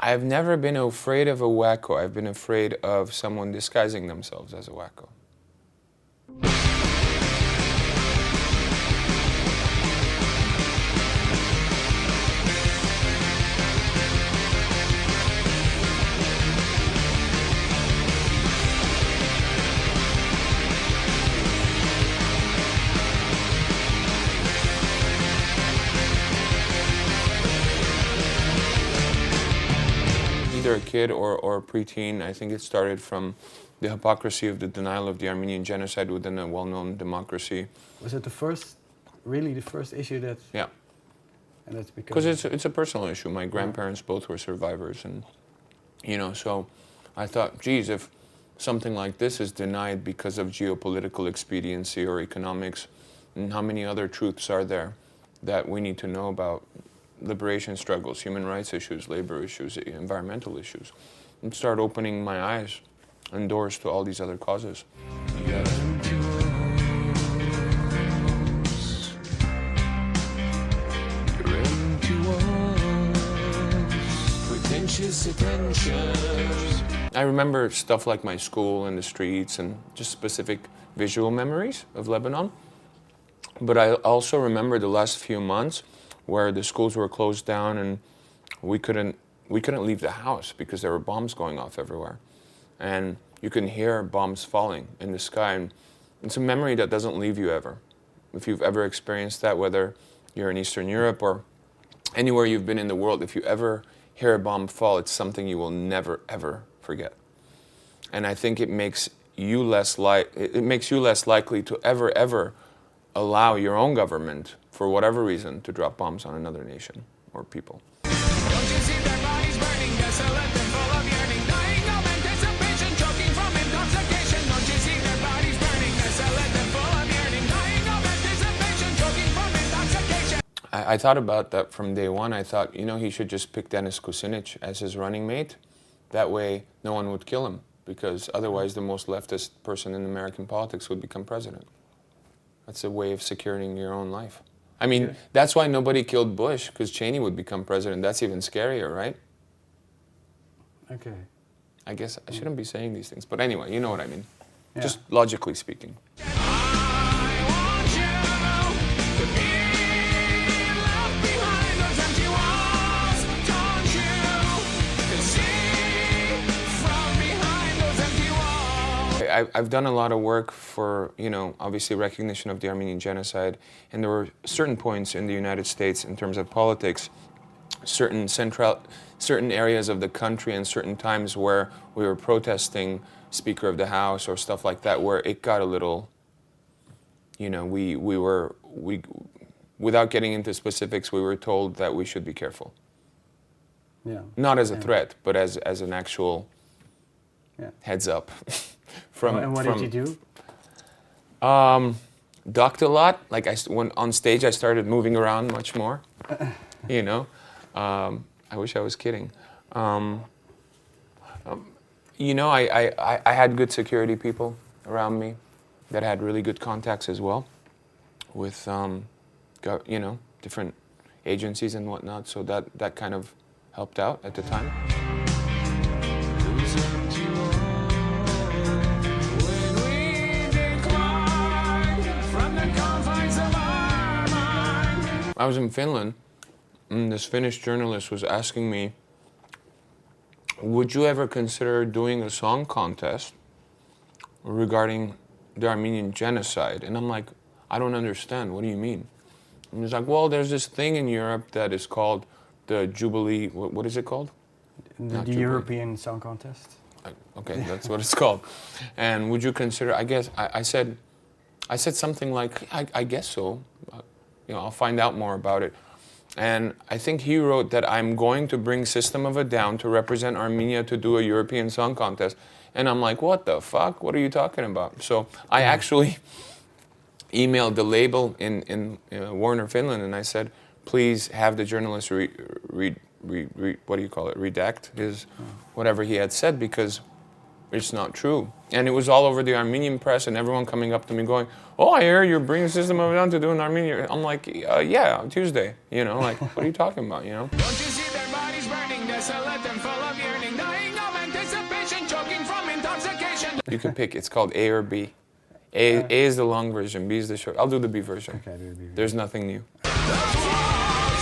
I've never been afraid of a wacko. I've been afraid of someone disguising themselves as a wacko. Either a kid or a preteen, I think it started from the hypocrisy of the denial of the Armenian genocide within a well-known democracy. Was it really the first issue that... Yeah. And that's because... it's a personal issue. My grandparents both were survivors, and, you know, so I thought, geez, if something like this is denied because of geopolitical expediency or economics, and how many other truths are there that we need to know about? Liberation struggles, human rights issues, labor issues, environmental issues, and start opening my eyes and doors to all these other causes. I remember stuff like my school and the streets and just specific visual memories of Lebanon, but I also remember the last few months where the schools were closed down and we couldn't leave the house because there were bombs going off everywhere. And you can hear bombs falling in the sky. And it's a memory that doesn't leave you ever. If you've ever experienced that, whether you're in Eastern Europe or anywhere you've been in the world, if you ever hear a bomb fall, it's something you will never, ever forget. And I think it makes you less likely to ever allow your own government, for whatever reason, to drop bombs on another nation or people. Don't you see their bodies burning, desolate and full of yearning, dying of anticipation, choking from intoxication? Don't you see their bodies burning, desolate and full of yearning, dying of anticipation, choking from intoxication? I thought about that from day one. I thought, you know, he should just pick Denis Kucinich as his running mate. That way, no one would kill him, because otherwise the most leftist person in American politics would become president. That's a way of securing your own life. I mean, that's why nobody killed Bush, because Cheney would become president. That's even scarier, right? Okay. I guess I shouldn't be saying these things, but anyway, you know what I mean. Yeah. Just logically speaking. I've done a lot of work for, you know, obviously recognition of the Armenian genocide, and there were certain points in the United States in terms of politics, certain areas of the country and certain times where we were protesting Speaker of the House or stuff like that, where it got a little, you know, we without getting into specifics, we were told that we should be careful. Yeah. Not as a threat, but as an actual heads up. And what did you do? Ducked a lot. Like when on stage, I started moving around much more. You know, I wish I was kidding. You know, I had good security people around me that had really good contacts as well with, you know, different agencies and whatnot. So that kind of helped out at the time. I was in Finland, and this Finnish journalist was asking me, would you ever consider doing a song contest regarding the Armenian genocide? And I'm like, I don't understand, what do you mean? And he's like, well, there's this thing in Europe that is called the Jubilee, what is it called? The European Song Contest. Okay, that's what it's called. And would you consider, I guess, I said something like, I guess so. You know, I'll find out more about it. And I think he wrote that I'm going to bring System of a Down to represent Armenia to do a European Song Contest. And I'm like, what the fuck? What are you talking about? So I actually emailed the label in Warner, Finland, and I said, please have the journalist redact his whatever he had said, because it's not true. And it was all over the Armenian press and everyone coming up to me going, oh, I hear you're bringing System of a Down to do an Armenian. I'm like, yeah, Tuesday. You know, like, what are you talking about, you know? Don't you see their bodies burning? desolate and full of yearning, dying of anticipation, choking from intoxication. You can pick. It's called A or B. A is the long version, B is the short. I'll do the B version. Okay, do the B version. There's nothing new. Those walls